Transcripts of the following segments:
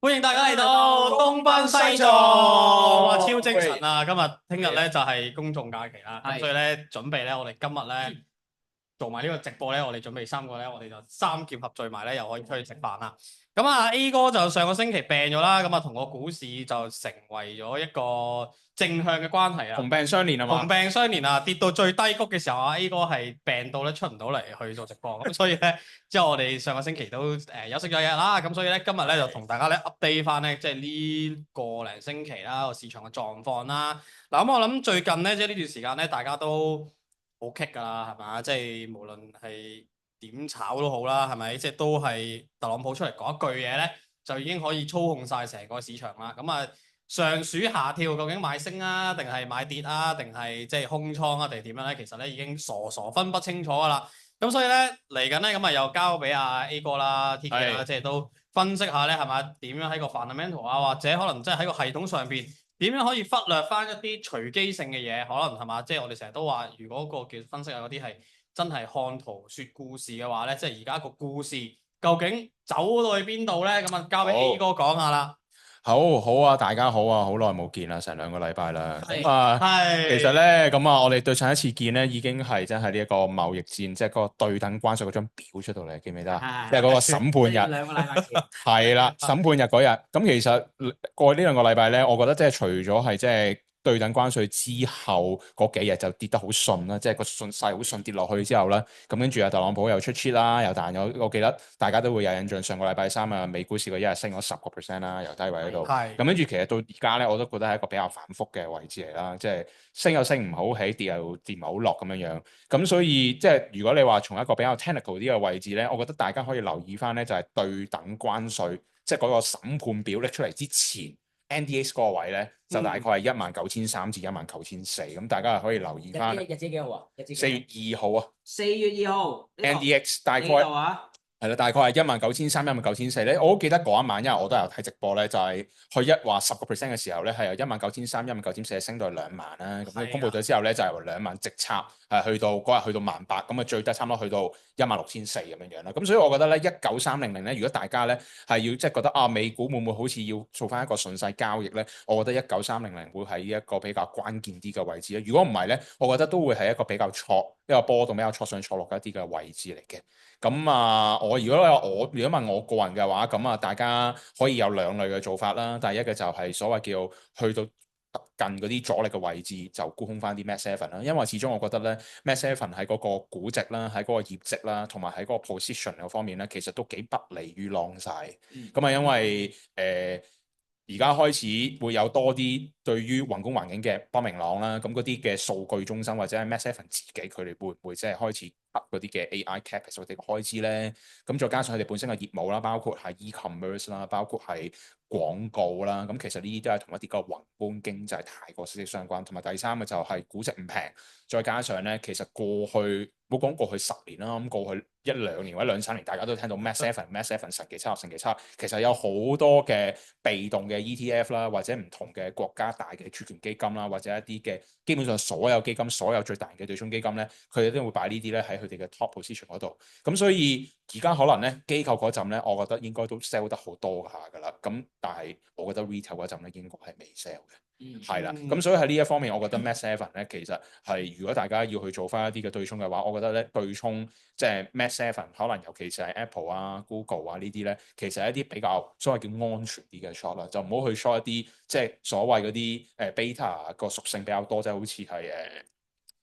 歡迎大家嚟到東奔西藏，哇，超精神啊！今日、聽日咧就係公眾假期啦，咁所以咧準備咧，我哋今日咧做埋呢個直播咧，我哋準備三個咧，我哋就三劍合聚埋咧，又可以出去食飯啦。咁啊 A 哥就上個星期病咗啦，咁啊同個股市就成為咗一個正向嘅關係啊。同病相憐啊嘛，同病相憐啊！跌到最低谷嘅時候啊，A 哥係病到咧出唔到嚟去做直播，咁所以咧之後我哋上個星期都休息咗一日啦，咁所以咧今日咧就同大家咧 update 翻咧即係呢個零星期啦個市場嘅狀況啦。嗱咁我諗最近咧即係呢段時間咧大家都好棘㗎啦，係嘛？即係無論係點炒都好啦，係咪？即係都係特朗普出嚟講一句嘢咧，就已經可以操控晒成個市場啦。咁啊〜上鼠下跳，究竟買升啊，定係買跌啊，定係即係空倉啊，定係點樣咧？其實咧已經傻傻分不清楚噶啦。咁所以咧嚟緊咧咁啊，又交俾阿 A 哥啦、TK 啦，即係都分析下咧係咪點樣喺個 fundamental 啊，或者可能即係喺個系統上邊點樣可以忽略翻一啲隨機性嘅嘢，可能係嘛？即係我哋成日都話，如果個叫分析啊嗰啲係真係看圖説故事嘅話咧，即係而家個故事究竟走到去邊度咧？咁啊，交俾 A 哥講下啦。好好啊，大家好啊，好耐冇見啦，成2個禮拜啦。係其實咧咁啊，我哋對上一次見咧已經係真係呢一個貿易戰，即係嗰個對等關稅嗰張表出到嚟，記唔記得啊？即係嗰個審判日，2個禮拜前係啦，審判日嗰日。咁其實過去呢2個禮拜咧，我覺得即係除咗係即係對等關稅之後嗰幾日就跌得好順啦，即係個順勢好順跌落去之後咧，咁跟住啊特朗普又出 cheat 啦，又彈咗，我記得大家都會有印象，上個禮拜三啊美股市佢一日升咗10%啦，由低位喺度。咁跟住其實到而家咧，我都覺得係一個比較反覆嘅位置嚟啦，即係升又升唔好起，跌又跌唔好落咁樣樣。咁所以即係如果你話從一個比較 technical 啲嘅位置咧，我覺得大家可以留意翻咧，就係對等關稅，即係嗰個審判表拎出嚟之前。NDX 嗰個位咧，就大概係19,300至19,400，咁大家係可以留意翻。日子幾號啊？4月2號啊4月2號，NDX 大概係啦，大概係19,300、19,400咧。我都記得嗰一晚，因為我都有睇直播咧，就係佢一話10%嘅時候咧，係由19,300、19,400升到2萬啦。咁佢公佈咗之後咧，就由2萬直插去到嗰日去到18,000，咁啊最低差唔多去到16,400咁樣樣啦。咁所以我覺得咧，19300咧，如果大家咧係要即係覺得啊美股會唔會好似要做翻一個順勢交易咧，我覺得19300會係一個比較關鍵啲嘅位置咧。如果唔係咧，我覺得都會係一個比較挫一個波動比較挫上挫落嘅一啲嘅位置嚟嘅。咁啊，如果問我個人嘅話，咁啊，大家可以有兩類嘅做法啦。第一嘅就係所謂叫去到近嗰啲阻力嘅位置，就沽空翻啲 Mat 7啦。因為始終我覺得咧，Mat 7喺嗰個估值啦，喺嗰個業績啦，同埋喺嗰個 position 嗰方面咧，其實都幾不利於 long 晒。咁啊，因為而家開始會有多啲對於宏觀環境嘅不明朗啦，咁嗰啲嘅數據中心或者係 Mat 7自己，佢哋會唔會即係開始吸嗰啲嘅 AI capex 或者開支咧？咁再加上佢哋本身嘅業務啦，包括係 e-commerce 啦，包括係廣告啦，咁其實呢啲都係同一啲個宏觀經濟太過息息相關。同埋第三個就係估值唔平，再加上咧，其實過去冇講過去10年啦，咁過去1-2年或者2-3年，大家都聽到 Mat 7神奇測神奇測，其實有好多嘅被動嘅 ETF 啦，或者唔同嘅國家大嘅儲權基金啦，或者一啲嘅基本上所有基金、所有最大型嘅對沖基金咧，佢哋都會擺呢啲咧喺佢哋嘅 top position 嗰度。咁所以而家可能咧機構嗰陣咧，我覺得應該都 sell 得好多下㗎啦。咁但係我覺得 retail 嗰陣咧應該係未 sell 嘅。係啦，咁所以喺呢一方面，我覺得 Mat 7咧，其實係如果大家要去做翻一啲嘅對沖嘅話，我覺得咧對沖即係 Mat 7，可能尤其是係 Apple 啊、Google 啊呢啲咧，其實係一啲比較所謂叫安全啲嘅 short 啦，就唔好去 short 一啲即係所謂嗰啲beta 個屬性比較多，即係好似係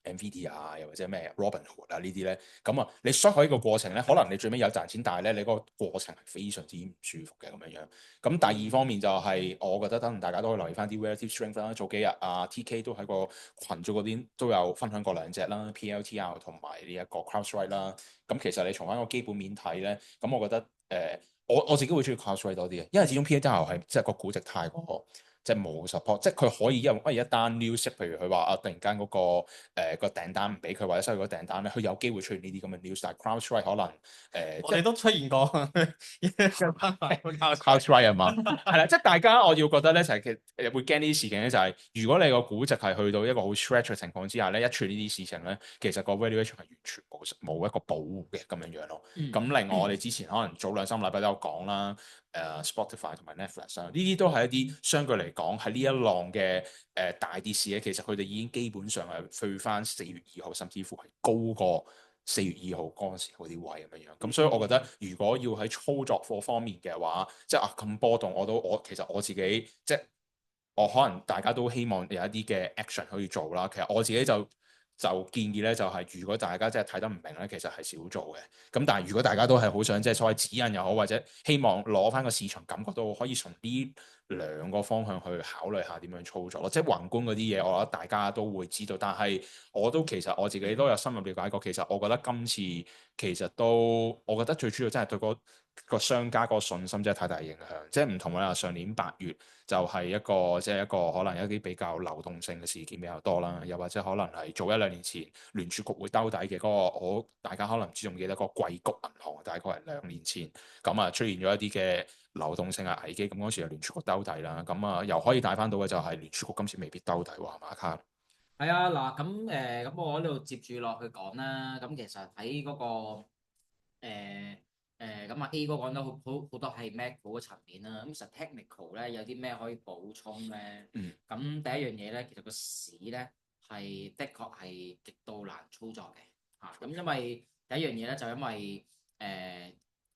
NVIDIA 啊，又或者咩 Robinhood 啊呢啲咧，咁啊，你 short 佢呢個過程咧，可能你最尾有賺錢，但係咧你嗰個過程係非常之唔舒服嘅咁樣樣。咁第二方面就係、我覺得可能大家都可以留意翻啲 relative strength 啦。早幾日啊，TK 都喺個群組嗰邊都有分享過兩隻啦，PLTR 同埋呢一個 CrowdStrike 啦。咁其實你從翻個基本面睇咧，咁我覺得我自己會中意 CrowdStrike 多啲嘅，因為始終 PLTR 係即係個估值太過即係冇 support，即係佢可以因為一單 news，譬如佢話啊突然間嗰、個訂單唔俾佢或者收咗個訂單咧，佢有機會出現呢啲咁嘅 news，但係 CrowdStrike 可能我哋都出現過CrowdStrike 啊嘛，係啦，即係大家我要覺得咧就係其實會驚呢啲事情咧，就係如果你個估值係去到一個好 stretch 嘅情況之下咧，一出呢啲事情咧，其實個 valuation 係完全冇一個保護嘅咁樣樣咯。咁另外我哋之前可能早2-3禮拜都有講啦。Spotify 同埋 Netflix 啊，呢啲都係一啲相對嚟講喺呢一浪嘅大跌市咧，其實佢哋已經基本上係去翻4月2號，甚至乎係高過4月2號嗰陣時嗰啲位咁樣樣。咁所以我覺得，如果要喺操作貨方面嘅話，即係啊咁波動，我其實我自己即係我可能大家都希望有一啲嘅 action 可以做啦。其實我自己就建議咧，就係如果大家真係睇得唔明咧，其實係少做嘅。咁但係如果大家都係好想即係所謂指引又好，或者希望攞翻個市場感覺到可以從呢兩個方向去考慮下點樣操作咯。即係宏觀嗰啲嘢，我覺得大家都會知道。但係其實我自己都有深入了解過。其實我覺得今次其實都，我覺得最主要真係對個商家個信心真係太大影響。即係唔同啦，上年8月。就係一個可能一啲比較流動性嘅事件比較多啦，又或者可能係早1-2年前聯儲局會兜底嘅嗰個，大家可能唔知仲記得嗰個硅谷銀行，大概係2年前咁啊出現咗一啲嘅流動性嘅危機，咁嗰時就聯儲局兜底啦，咁啊又可以帶翻到嘅就係聯儲局今次未必兜底喎，係嘛卡？係啊，嗱咁我喺度接住落去講啦。咁其實喺嗰、個咁A 哥講得好多係 macro 嘅層面啦。咁其實 technical 咧有啲咩可以補充咧？咁第一樣嘢咧，其實個市咧係的確係極度難操作嘅嚇。咁因為第一樣嘢咧就因為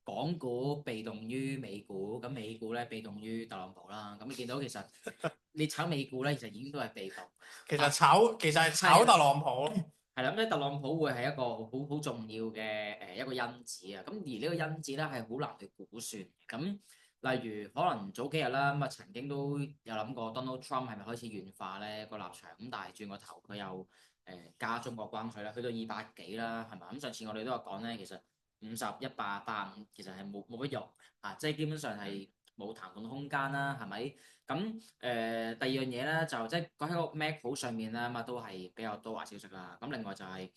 港股被動於美股，咁美股咧被動於特朗普啦。咁你見到其實你炒美股咧，其實已經都係被動。其實係炒特朗普咯。係啦，咁咧特朗普會係一個好重要嘅一個因子啊。咁而呢個因子咧係好難去估算。咁例如可能早幾日啦，咁啊曾經都有諗過 Donald Trump 係咪開始軟化咧個立場？咁但係轉個頭佢又加中國關稅啦，去到200幾啦，係嘛？咁上次我哋都有講咧，其實50、100、85其實係冇乜用啊，即係基本上係冇談判空間啦，係咪？咁第二樣嘢咧就即係講喺個 macro 上面咧，咁啊都係比較多壞消息啦。咁另外就係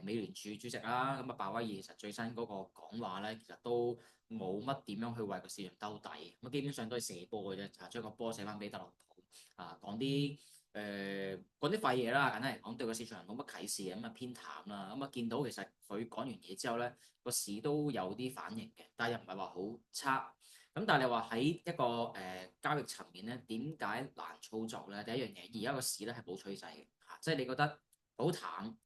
美聯儲主席啦，咁啊鮑威爾其實最新嗰個講話咧，其實都冇乜點樣去為個市場兜底，咁基本上都係射波嘅啫，將個波射翻俾特朗普啊，講啲廢嘢啦。簡單嚟講，對個市場冇乜啟示，咁啊偏淡啦。咁啊見到其實佢講完嘢之後咧，個市都有啲反應嘅，但係又唔係話好差。咁但係你話喺一個交易層面咧，點解難操作咧？第一樣嘢，而家個市咧係冇趨勢嘅嚇，即係你覺得好淡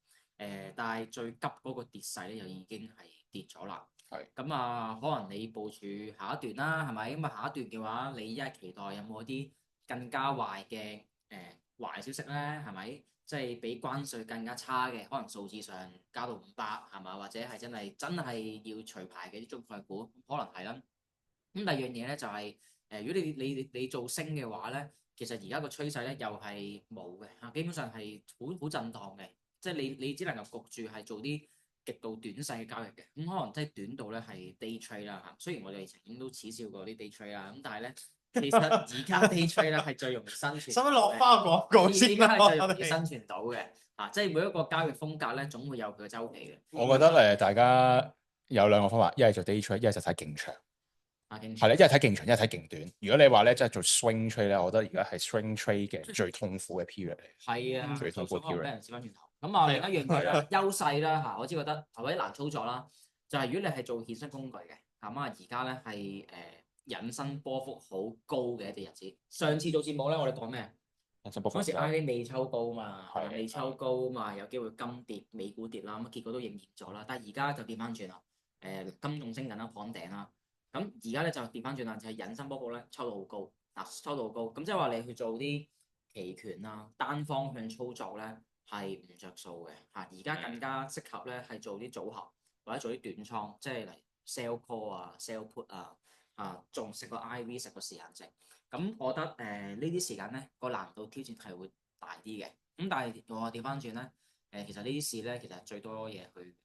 但係最急嗰個跌勢咧又已經係跌咗啦。係咁啊，可能你部署下一段啦，係咪？咁啊下一段嘅話，你依家期待有冇一啲更加壞嘅壞消息咧？係咪？即係比關稅更加差嘅，可能數字上加到500係嘛？或者係真係要除牌嘅啲中概股，可能係啦。咁第二樣嘢咧就係如果你做升嘅話咧，其實而家個趨勢咧又係冇嘅嚇，基本上係好震盪嘅，即係你只能夠焗住係做啲極度短勢嘅交易嘅，咁可能即係短到咧係 day trade 啦嚇。雖然我哋曾經都恥笑過啲 day trade 啦，咁但係咧其實而家 day trade 咧係最容易生存。使唔使落翻個廣告先？點解係最容易生存到嘅嚇？即係每一個交易風格咧，總會有佢嘅周期嘅。我覺得大家有兩個方法，一係做 day trade，一係就睇勁長。係啦，一係睇勁長，一係睇勁短。如果你話咧，即係做 swing trade 咧，我覺得而家係 swing trade 嘅最痛苦嘅 period 嚟。係啊，最痛苦 period。俾人試翻轉頭。咁啊，另一樣嘢啦，優勢啦嚇，我只覺得或者難操作啦，就係如果你係做衍生工具嘅，咁啊而家咧係引申波幅好高嘅一啲日子。上次做節目咧，我哋講咩？嗰時啱啲未抽高嘛，未抽高嘛，有機會金跌、美股跌啦，咁結果都應驗咗啦。但係而家就跌翻轉啦，金仲升緊啦，綁頂啦。咁而家咧就跌翻轉啦，就係引伸波幅咧抽到好高，抽到好高。咁即係話你去做啲期權啊，單方向操作咧係唔着數嘅嚇。而家更加適合咧係做啲組合或者做啲短倉，即係嚟 sell call 啊、sell put 啊，仲食個 IV 食個時間值。咁我覺得呢啲時間咧個難度挑戰係會大啲嘅。咁但係我調翻轉咧，其實呢啲事咧其實最多嘢去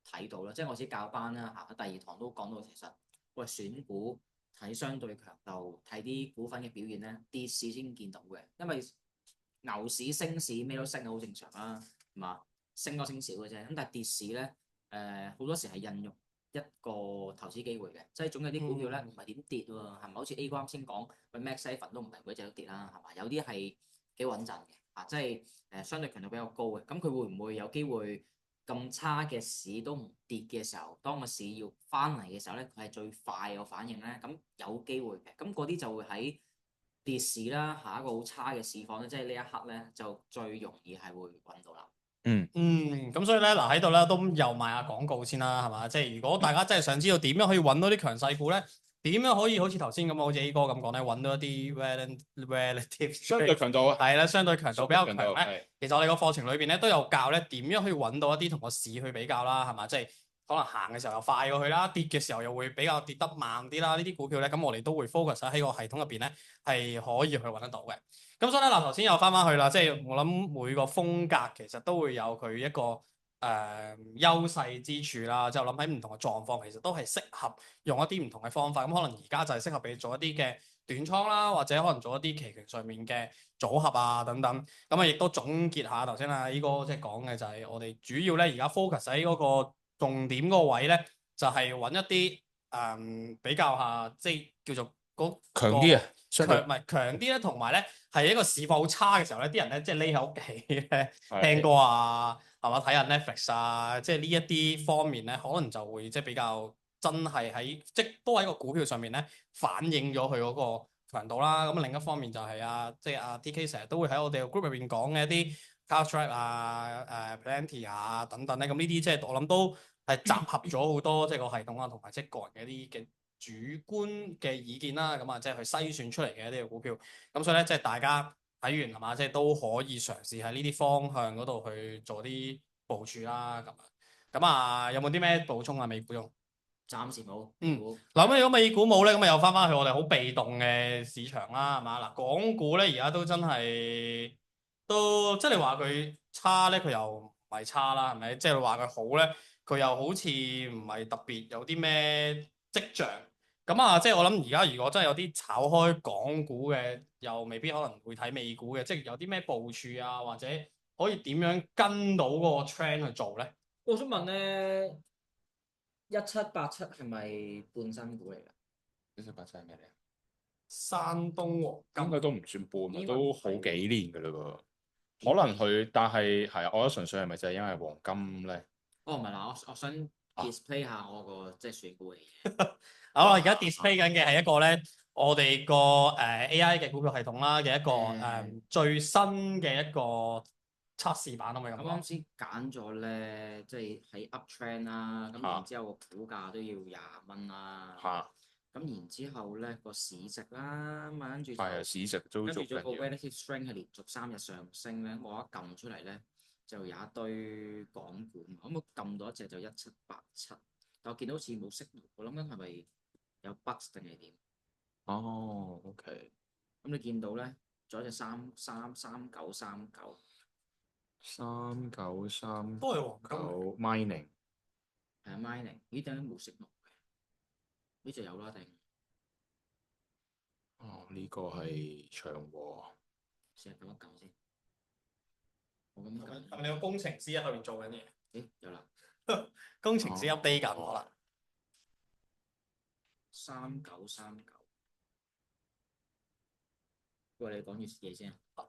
睇到啦。即係我自己教班啦嚇，第2堂都講到其實。喂，選股睇相對強度，睇啲股份嘅表現咧，跌市先見到嘅。因為牛市、升市咩都升係好正常啦，係嘛？升多升少嘅啫。咁但係跌市咧，好多時係印用一個投資機會嘅，即係總有啲股票咧唔係點跌喎，係咪？好似 A 股啱先講，喂 Max Seven 都唔係每隻都跌啦，係嘛？有啲係幾穩陣嘅，即係相對強度比較高嘅。咁佢會唔會有機會咁差嘅市都唔跌嘅時候，當個市要翻嚟嘅時候咧，佢係最快個反應咧？咁有機會嘅。咁嗰啲就會喺跌市啦，下一個好差嘅市況咧，即係呢一刻咧，就最容易係會揾到啦。咁所以咧嗱喺度咧都又賣下廣告先啦，係嘛？即係如果大家真係想知道點樣可以揾到啲強勢股咧，點樣可以好似頭先咁，好似 A 哥咁講咧，揾到一啲 relative 相對強度啊，係啦，相對強度比較強咧。係其實我哋個課程裏邊咧都有教咧點樣可以揾到一啲同個市去比較啦，係嘛？即係可能行嘅時候又快過去啦，跌嘅時候又會比較跌得慢啲啦。呢啲股票咧，咁我哋都會 focus 喺個系統入邊咧係可以去揾得到嘅。咁所以咧嗱，頭先又翻去啦，即係我諗每個風格其實都會有佢一個優勢之處啦。即係我諗喺唔同嘅狀況，其實都係適合用一啲唔同嘅方法。咁可能而家就係適合俾你做一啲嘅短倉啦，或者可能做一啲期權上面嘅組合啊等等。咁啊，亦都總結下頭先啊呢個即係講嘅就係我哋主要咧而家 focus 喺嗰個重點嗰個位咧，就係揾一啲比較下即係叫做強啲啊，強唔係強啲咧，同埋咧係一個市況好差嘅時候咧，啲人咧即係匿喺屋企咧聽歌啊，係嘛，睇下 Netflix 啊，即係呢一啲方面咧，可能就會即係比較真係喺即都喺個股票上面咧反映咗佢嗰個強度啦。咁另一方面就係即係TK 成日都會喺我哋個 group 入邊講嘅一啲 Cartrap 啊、Plenty 啊等等咧，咁呢啲即係我諗都係集合咗好多即係個系統啊，同埋即係個人嘅一啲嘅主觀嘅意見啦，咁啊即係去篩選出嚟嘅一啲嘅股票，咁所以咧即係大家睇完係嘛，即係都可以嘗試喺呢啲方向嗰度去做啲部署啦，咁啊有冇啲咩補充啊？美股用？暫時冇。嗱咁如果美股冇咧，咁啊又翻翻去我哋好被動嘅市場啦，係嘛？嗱，港股咧而家都真係都即係你話佢差咧，佢又唔係差啦，係咪？即係話佢好咧，佢又好似唔係特別有啲咩跡象。咁啊，即係我諗而家如果真係有啲炒開港股嘅，又未必可能會睇美股嘅，即係有啲咩部署啊，或者可以點樣跟到嗰個 trend 去做咧？我想問咧，1787係咪半新股嚟㗎？1787係咩嚟？山東黃金應該都唔算半啊，都好幾年㗎啦噃。應可能佢，但係係啊，我覺得純粹係咪就係因為黃金咧？哦，唔係啦，我想 display 下我個即係選股嘅嘢。好啦，而家 display 緊嘅係一個咧，我哋個AI 嘅股票系統啦嘅一個最新嘅一個測試版，可唔可以咁講？咁啱先揀咗咧，即係喺 up trend 啦，咁然之後個股價都要20蚊啦。咁然之後咧個市值啦，咁跟住就市值都跟住做咗個 relative strength 係連續3日上升咧，我一撳出嚟咧就有一堆港股，咁我撳到一隻就1787，但我見到好似冇息，我諗緊係咪有 bugs 定係點？哦，OK。咁你見到咧，仲有一隻3939。3939都係黃金。mining。係啊 mining，咦點解冇息嘅？呢隻有啦定？哦，呢個係長和。試下撳一撳先。我咁撳。係咪你個工程師喺後面做緊嘢？咦有啦。工程師 update 緊可能。3939。喂，你講住嘢先。我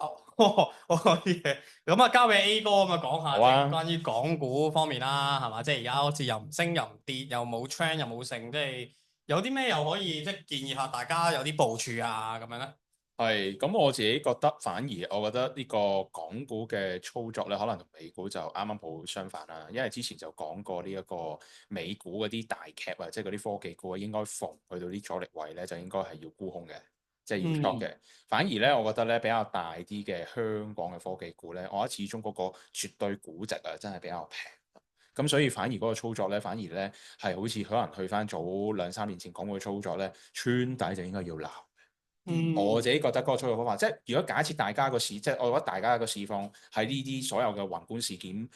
講啲嘢，咁啊交俾 A 哥咁啊講下好啊關於港股方面啦，係嘛？即係而家好似又唔升又唔跌，又冇 trend 又冇剩，即係有啲咩又可以即係建議下大家有啲部署啊咁樣咧？係，咁我自己覺得，反而我覺得呢個港股嘅操作咧，可能同美股就啱啱好相反啦。因為之前就講過呢一個美股嗰啲大 cap 啊，即係嗰啲科技股應該逢去到啲阻力位咧，就應該係要沽空嘅，即係要 short 嘅。反而咧，我覺得咧比較大啲嘅香港嘅科技股咧，我覺得始終嗰個絕對估值啊，真係比較平。咁所以反而嗰個操作咧，反而咧係好似可能去翻早2-3年前講過嘅操作咧，穿底就應該要鬧。我自己覺得嗰個操作方法，即係如果假設大家個市，即係我覺得大家個市況喺呢啲所有嘅宏觀事件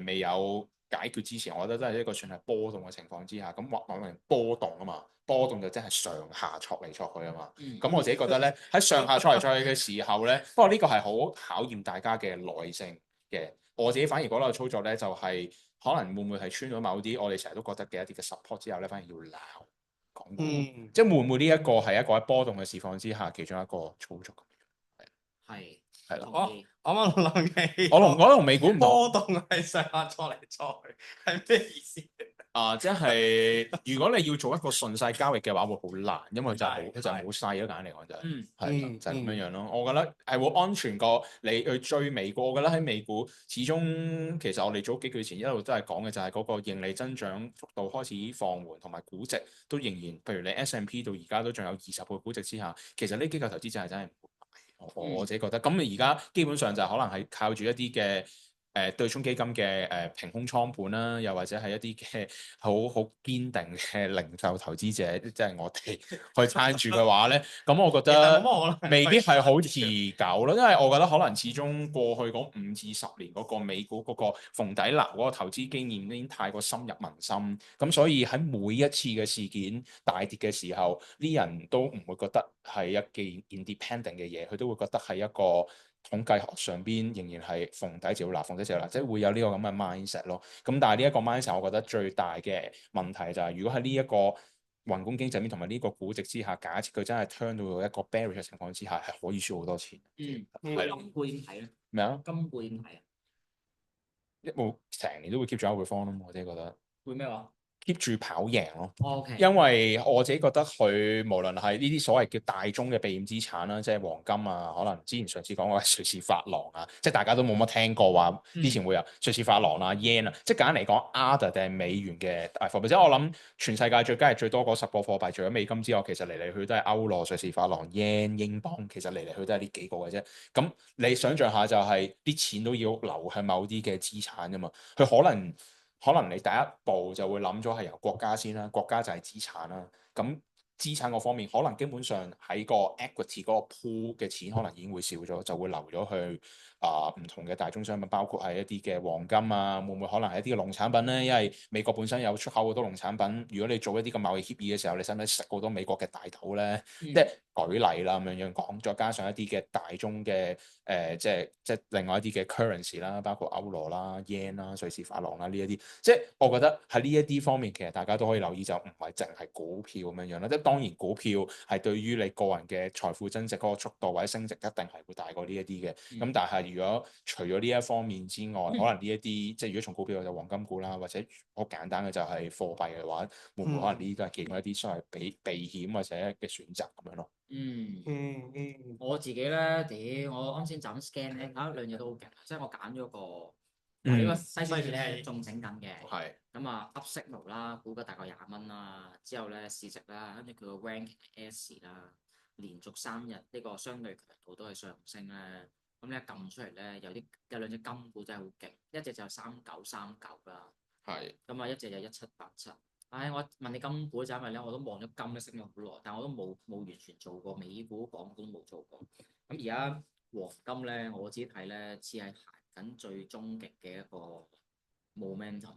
未有解決之前，我覺得都係一個算係波動嘅情況之下，咁或明波動啊嘛，波動就真係上下戳嚟戳去啊嘛。嗯咁我自己覺得咧，喺上下戳嚟戳去嘅時候咧，不過呢個係好考驗大家嘅耐性嘅。我自己反而嗰個操作咧，就係、可能會唔會係穿咗某啲我哋成日都覺得嘅一啲嘅 support 之後咧，反而要鬧港股，即係會唔會呢一個係一個喺波動嘅市況之下其中一個操作？係係啦，我啱啱諗起，我同美股唔同波動係上下錯嚟錯去，係咩意思？即係如果你要做一個順勢交易嘅話，會好難，因為就係係好細咯，簡單嚟講就係嗯就係咁樣樣咯。我覺得係會安全過你去追美股。我覺得喺美股始終其實我哋早幾個月前一路都係講嘅就係嗰個盈利增長幅度開始放緩，同埋估值都仍然，譬如你 S&P 到而家都仲有20倍估值之下，其實呢機構投資者係真係唔會買。我自己覺得，咁你而家基本上就可能係靠住一啲嘅。對沖基金嘅平空倉盤啦，又或者係一啲嘅好堅定嘅零售投資者，即係我哋去撐住嘅話咧，咁我覺得未必係好持久咯，因為我覺得可能始終過去嗰5至10年嗰個美股嗰個逢底撈嗰個投資經驗已經太過深入民心，咁所以喺每一次嘅事件大跌嘅時候，啲人都唔會覺得係一件 independent 嘅嘢，佢都會覺得係一個。統計學上邊仍然係逢底就要鬧，逢底就要鬧，即係會有呢個咁嘅 mindset 咯。咁但係呢一個 mindset，我覺得最大嘅問題就係，如果喺呢一個宏觀經濟面同埋呢個估值之下，假設佢真係 turn 到一個 bearish 嘅情況之下，係可以輸好多錢。係咯。金股點睇咧？咩啊？金股點睇啊？一冇成年都會 keep 住 outperform 咯，我自己覺得。會咩話？keep 住跑贏咯。OK。因為我自己覺得佢無論係呢啲所謂叫大宗嘅避險資產啦，即係黃金啊，可能之前上次講過係瑞士法郎啊，即係大家都冇乜聽過話之前會有瑞士法郎啊、yen 啊，即係簡單嚟講，other 定係美元嘅大貨幣。即係我諗全世界最多嗰10個貨幣，除咗美金之外，其實嚟嚟去去都係歐羅、瑞士法郎、yen、英鎊，其實嚟嚟去去都係呢幾個嘅啫。咁你想象下就係啲錢都要流向某啲嘅資產㗎嘛，佢可能你第一步就會諗咗係由國家先啦，國家就係資產啦。咁資產嗰方面，可能基本上喺個 equity 嗰個 pool 嘅錢，可能已經會少咗，就會流咗去唔同嘅大宗商品，包括係一啲嘅黃金啊，會唔會可能係一啲嘅農產品咧？因為美國本身有出口好多農產品，如果你做一啲嘅貿易協議嘅時候，你使唔使食好多美國嘅大豆咧？即係舉例啦咁樣講，再加上一啲嘅大宗嘅即係另外一啲嘅 currency 啦，包括歐羅啦、yen 啦、瑞士法郎啦呢一啲，即係我覺得喺呢一啲方面，其實大家都可以留意，就唔係淨係股票咁樣樣啦。即係當然股票係對於你個人嘅財富增值嗰個速度或者升值一定係會大過呢一啲嘅。咁但係如果除咗呢一方面之外，可能呢一啲即係如果從股票就黃金股啦，或者好簡單嘅就係貨幣嘅話，會唔會可能呢啲都係其中一啲所謂避險或者嘅選擇咁樣咯？我自己咧，我啱先就咁 scan 咧，兩樣都好勁，即係我揀咗個呢個西選咧，仲整緊嘅。係。咁啊，Up Signal 啦，估計大概20蚊啦，之後咧市值啦，跟住佢個 ranking S 啦，連續3日呢個相對強度都係上升咧。咁你一撳出嚟咧，有兩隻金股真係好勁，一隻就3939啦。係。咁啊，一隻就1787。我問你金股就因為咧，我都望咗金咧升咗好耐，但我都冇完全做過美股、港股都冇做過。咁而家黃金咧，我自己睇咧，似係行緊最終極嘅一個 momentum。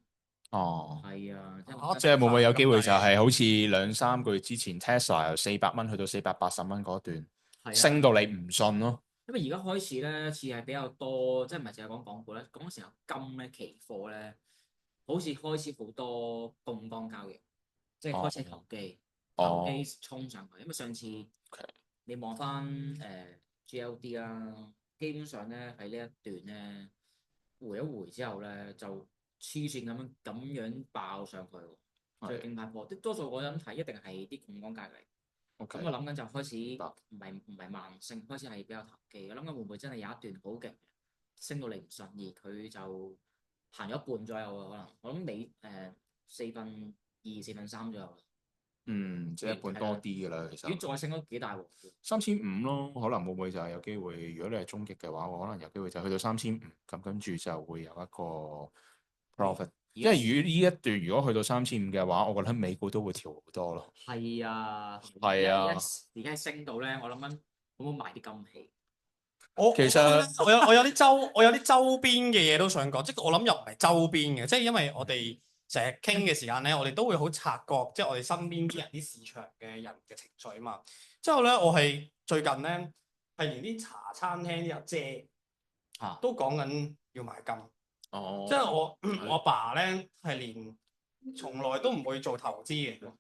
哦。係啊，即係會唔會有機會就係好似2-3個月之前 Tesla 由400蚊去到480蚊嗰段，升到你唔信咯？因為而家開始咧，似係比較多，即係唔係淨係講港股咧，講成日金咧期貨咧。好似開始好多槓桿交易，即係開始投機，投機衝上去。因為上次你望翻GLD 啦，基本上咧喺呢一段咧回一回之後咧就黐線咁樣爆上去，最勁大波。多數我諗睇一定係啲槓桿交易。咁我諗緊就開始唔係慢升，開始係比較投機。我諗緊會唔會真係有一段好勁，升到你唔信，而佢就行咗一半左右啊，可能我諗你2/4、3/4左右。即係一半多啲㗎啦，其實。如果再升都幾大喎？3500咯，可能會唔會就係有機會？如果你係終極嘅話，我可能有機會就去到3500，咁跟住就會有一個 profit。因為呢一段如果去到3500嘅話，我覺得美股都會調好多咯。係啊。係啊。而家升到咧，我諗緊可唔可以買啲金器？其實我有啲周邊嘅嘢都想講，即係我諗又唔係周邊嘅，即係因為我哋成日傾嘅時間咧，我哋都會好察覺，即係我哋身邊啲人啲市場嘅人嘅情緒啊嘛。之後咧，我係最近咧係連啲茶餐廳啲阿姐都講緊要買金。哦，即係我爸咧係連從來都唔會做投資嘅，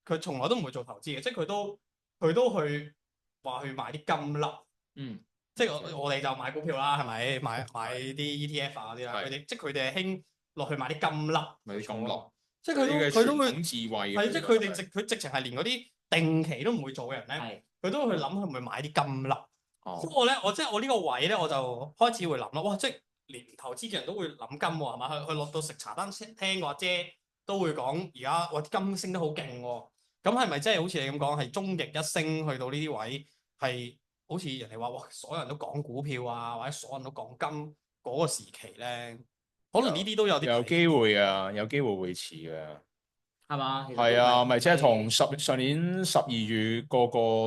佢從來都唔會做投資嘅，即係佢都去話去買啲金粒。即係我哋就買股票啦，係咪？買啲 ETF 啊嗰啲啦，佢哋即係佢哋係興落去買啲金粒，買啲金粒，即係佢都會智慧係，即係佢直情係連嗰啲定期都唔會做嘅人咧，佢都會去諗佢會唔會買啲金粒。咁我呢個位咧，我就開始會諗啦，哇！即係連投資嘅人都會諗金喎，係嘛？佢落到食茶餐廳嘅阿姐都會講，而家哇金升得好勁喎，咁係咪即係好似你咁講，係終極一升去到呢啲位係？好似人哋話哇，所有人都講股票啊，或者所有人都講金嗰個時期咧，可能呢啲都有啲有機會啊，有機會會遲嘅。係嘛？係啊，咪即係同上年12月個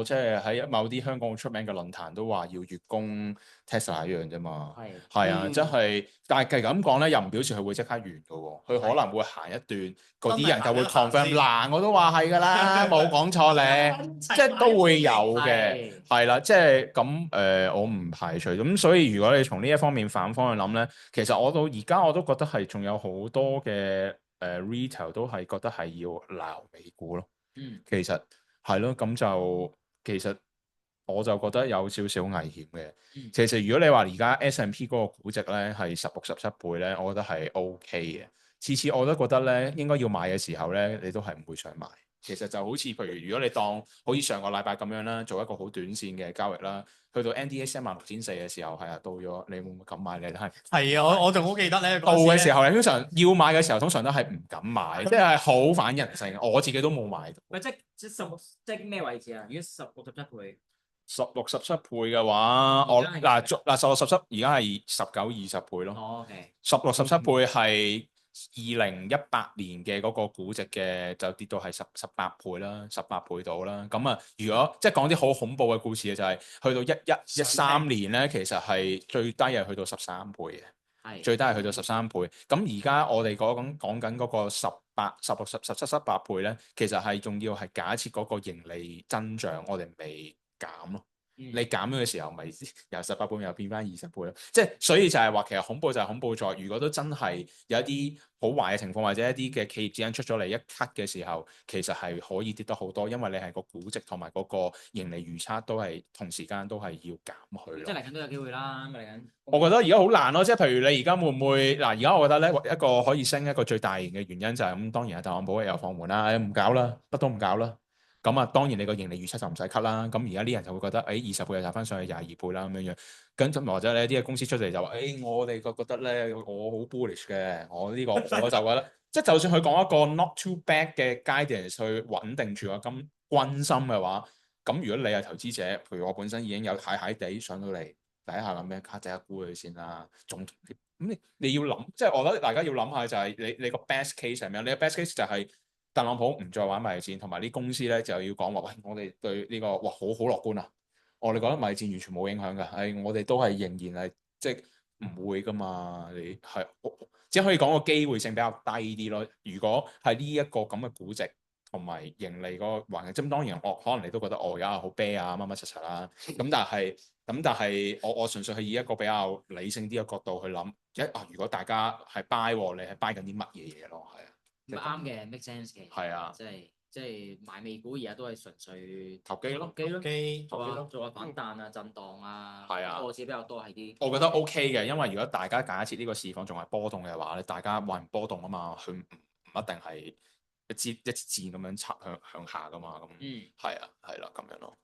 即係喺某啲香港出名嘅論壇都話要月供 Tesla 一樣啫嘛。係啊，即係，但係其實咁講咧，又唔表示佢會即刻完嘅喎。佢可能會行一段，嗰啲人就會 confirm 嗱，我都話係㗎啦，冇講錯你，即係都會有嘅。係啦，即係咁我唔排除咁，所以如果你從呢一方面反方去諗咧，其實我到而家我都覺得係仲有好多嘅。retail 都係覺得係要鬧美股咯，其實係咯，咁就其實我就覺得有少少危險嘅。其實如果你話而家 S&P 嗰個估值咧係16、17倍咧，我覺得係 OK 嘅。次次我都覺得咧應該要買嘅時候咧，你都係唔會想買。其實就好似譬如如果你當好似上個禮拜咁樣啦，做一個好短線嘅交易啦。去到 NDX 16,400嘅時候，係啊，到咗，你會唔會敢買咧？係啊，我仲好記得咧。到嘅時候咧，通常要買嘅時候，通常都係唔敢買，即係好反人性。我自己都冇買到。喂，即咩位置啊？如果16、17倍，16、17倍嘅話，我16、17而家係19、20倍咯。OK。16、17倍係2018年嘅嗰個估值嘅，就跌到係18倍啦，18倍到啦。咁啊，如果即係講啲好恐怖嘅故事嘅，就係去到13年咧，其實係最低係去到13倍嘅，最低係去到13倍。咁而家我哋講緊嗰個16、17、18倍咧，其實係仲要係假設嗰個盈利增長，我哋未減咯。你減咗嘅時候，咪由18倍又變翻20倍咯。即係所以就係話，其實恐怖就係恐怖在，如果都真係有一啲好壞嘅情況，或者一啲嘅企業之間出咗嚟一 cut 嘅時候，其實係可以跌得好多，因為你係個估值同埋嗰個盈利預測都係同時間都係要減去。即係嚟緊都有機會啦，嚟緊。我覺得而家好難咯，即係譬如你而家會唔會嗱？而家我覺得咧一個可以升一個最大型嘅原因就係咁，當然係特朗普又放緩啦，唔搞啦，乜都唔搞啦。咁啊，當然你個盈利預測就唔使 cut 啦。咁而家啲人就會覺得，20倍又炒翻上去22倍啦咁樣樣。咁或者呢啲嘅公司出嚟就話，我哋覺得咧，我好 bullish 嘅，我就覺得，即係就算佢講一個 not too bad 嘅 guidance 去穩定住個軍心嘅話，咁如果你係投資者，譬如我本身已經有蟹地上到嚟，第一下諗咩卡仔一沽佢先啦，總咁你要諗，即係我覺得大家要諗下就係你個 best case 係咩？你個 best case 就係特朗普唔再玩貿易戰，同埋啲公司咧就要講話，喂，我哋對呢個好樂觀啊！我哋覺得貿易戰完全冇影響㗎，我哋都係仍然係即係唔會㗎嘛。你係只可以講個機會性比較低啲咯。如果係呢一個咁嘅估值同埋盈利嗰個環境，咁當然我可能你都覺得而家好啤啊乜乜柒柒啦。咁但係我純粹係以一個比較理性啲嘅角度去諗，如果大家係 buy，你係 buy 緊啲乜嘢嘢咯？係啊。啱嘅 make sense 嘅。係啊，即係買美股而家都係純粹投機咯，做下反彈啊、震盪啊。係啊，我自己比較多係啲。我覺得 OK 嘅，因為如果大家假設呢個市況仲係波動嘅話咧，大家話唔波動啊嘛，佢唔一定係一支箭咁樣向下噶嘛，咁係啊，係啦，咁樣咯。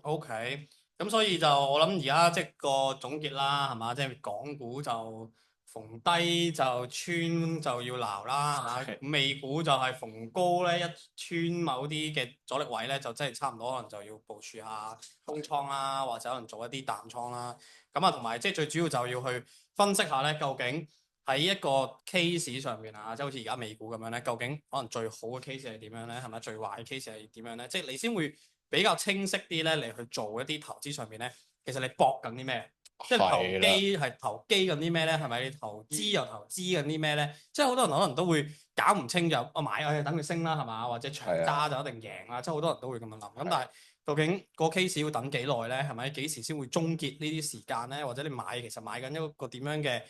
OK，咁所以就我諗而家即係個總結啦，係嘛？即係港股就逢低就穿就要撈啦，係嘛？美股就係逢高咧一穿某啲嘅阻力位咧，就真係差唔多可能就要部署下空倉啦，或者可能做一啲淡倉啦。咁啊，同埋即係最主要就要去分析下咧，究竟喺一個 case 上面啊，即係好似而家美股咁樣咧，究竟可能最好嘅 case 係點樣咧？係咪最壞嘅 case 係點樣咧？即係你先會比較清晰啲咧，嚟去做一啲投資上面咧，其實你搏緊啲咩？即係投機係投機緊啲咩咧？係咪投資又投資緊啲咩咧？即係好多人可能都會搞唔清就我買等佢升啦，係嘛？或者長揸就一定贏啦。即係好多人都會咁樣諗。咁但係究竟個 case 要等幾耐咧？係咪幾時先會終結呢啲時間咧？或者你其實買緊一個點樣嘅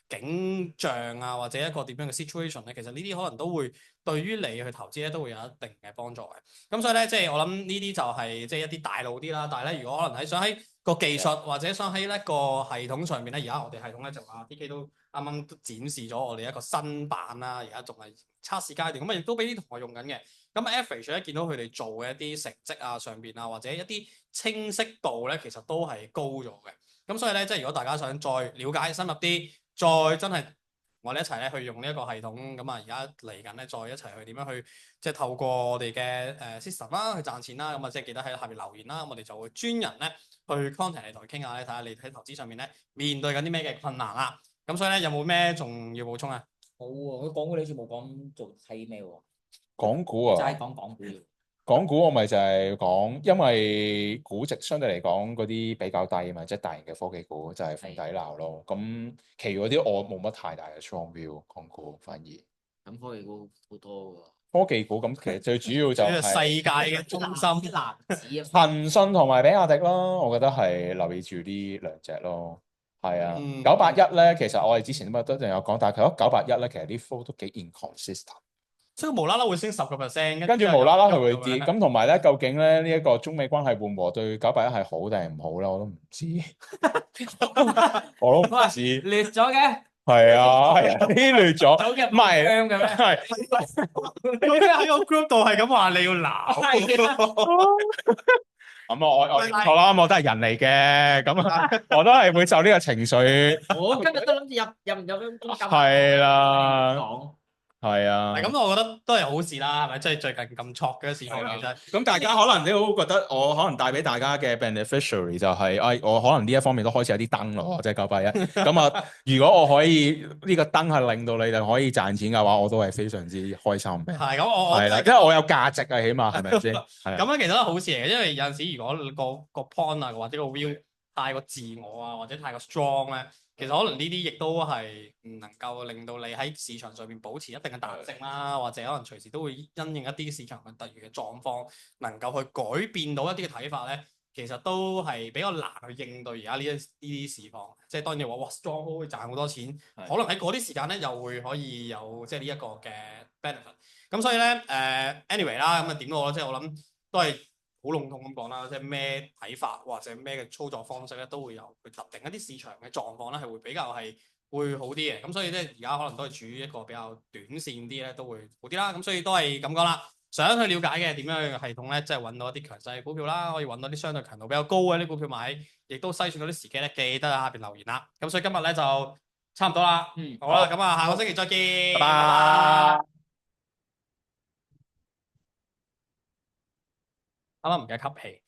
景象啊，或者一個點樣嘅 situation 咧？其實呢啲可能都會對於你去投資咧都會有一定嘅幫助嘅。咁所以咧，即係我諗呢啲就係即係一啲大路啲啦。但係咧，如果可能想喺個技術或者想喺一個系統上面咧，而家我哋系統咧就話 DK 都啱啱都展示咗我哋一個新版啦，而家仲係測試階段，咁啊亦都俾啲同學用緊嘅。咁 average 咧見到佢哋做嘅一啲成績啊上邊啊，或者一啲清晰度咧，其實都係高咗嘅。咁所以咧，即係如果大家想再了解深入啲，再真係我哋一齊咧去用呢一個系統，咁啊而家嚟緊咧再一齊去點樣去即係透過我哋嘅system 啦去賺錢啦，咁啊即係記得喺下邊留言啦，咁我哋就會專人咧去 contact 你同佢傾下咧，睇下你喺投資上面咧面對緊啲咩嘅困難啦。咁所以咧有冇咩仲要補充啊？冇喎，佢港股你好似冇講做睇咩喎？港股啊，齋講港股。港股我咪就係講，因為估值相對嚟講嗰啲比較低啊嘛，即係大型嘅科技股就係逢底撈咯。咁其餘嗰啲我冇乜太大嘅 strong view，港股反而。咁科技股好多喎。科技股咁其實最主要就係世界嘅中心啲籃子啊。騰訊同埋比亞迪咯，我覺得係留意住呢兩隻咯。係啊，嗯981咧，其實我哋之前都有講，但係佢981咧，其實啲 flow 都幾 inconsistent。所以無啦啦會升10%，跟住無啦啦佢會跌，咁同埋咧，究竟咧呢一個中美關係緩和對981係好定係唔好咧？我都唔知，我都唔知。裂咗嘅。係啊，係啊，啲裂咗，唔係嘅咩？係佢喺個 group 度係咁話你要鬧。咁我錯啦，我都係人嚟嘅，咁啊，我都係會受呢個情緒。我今日都諗住入唔入係啦，講。係啊，咁我覺得都係好事啦，係咪？即係最近咁挫嘅市況其實。咁大家可能都覺得我可能帶俾大家嘅 beneficiary 就係、我可能呢一方面都開始有啲燈咯，即係981。咁啊，如果我可以呢個燈係令到你哋可以賺錢嘅話，我都係非常之開心嘅。係咁，我係啦，因為我有價值啊，起碼係咪先？咁樣其實都係好事嚟嘅，因為有陣時如果個 point 啊或者個 view 太過自我啊或者太過 strong 咧，其實可能呢啲亦都係唔能夠令到你喺市場上面保持一定嘅彈性啦，或者可能隨時都會因應一啲市場嘅突如嘅狀況，能夠去改變到一啲嘅睇法咧，其實都係比較難去應對而家呢啲市況。即係當然話哇 strong 會賺好多錢，可能喺嗰啲時間咧又會可以有即係呢一個嘅 benefit。咁所以咧anyway 啦，咁啊點都好啦，即係我諗都係好籠統咁講啦，即係咩睇法或者咩嘅操作方式咧，都會有佢特定一啲市場嘅狀況咧，係會比較係會好啲嘅。咁所以咧，而家可能都係處於一個比較短線啲咧，都會好啲啦。咁所以都係咁講啦。想去了解嘅點樣嘅系統咧，即係揾到一啲強勢嘅股票啦，可以揾到啲相對強度比較高嘅啲股票買，亦都篩選到啲時機咧，記得喺下邊留言啦。咁所以今日咧就差唔多啦。好啦，咁啊，下個星期再見。拜拜。啱啱唔記得吸氣。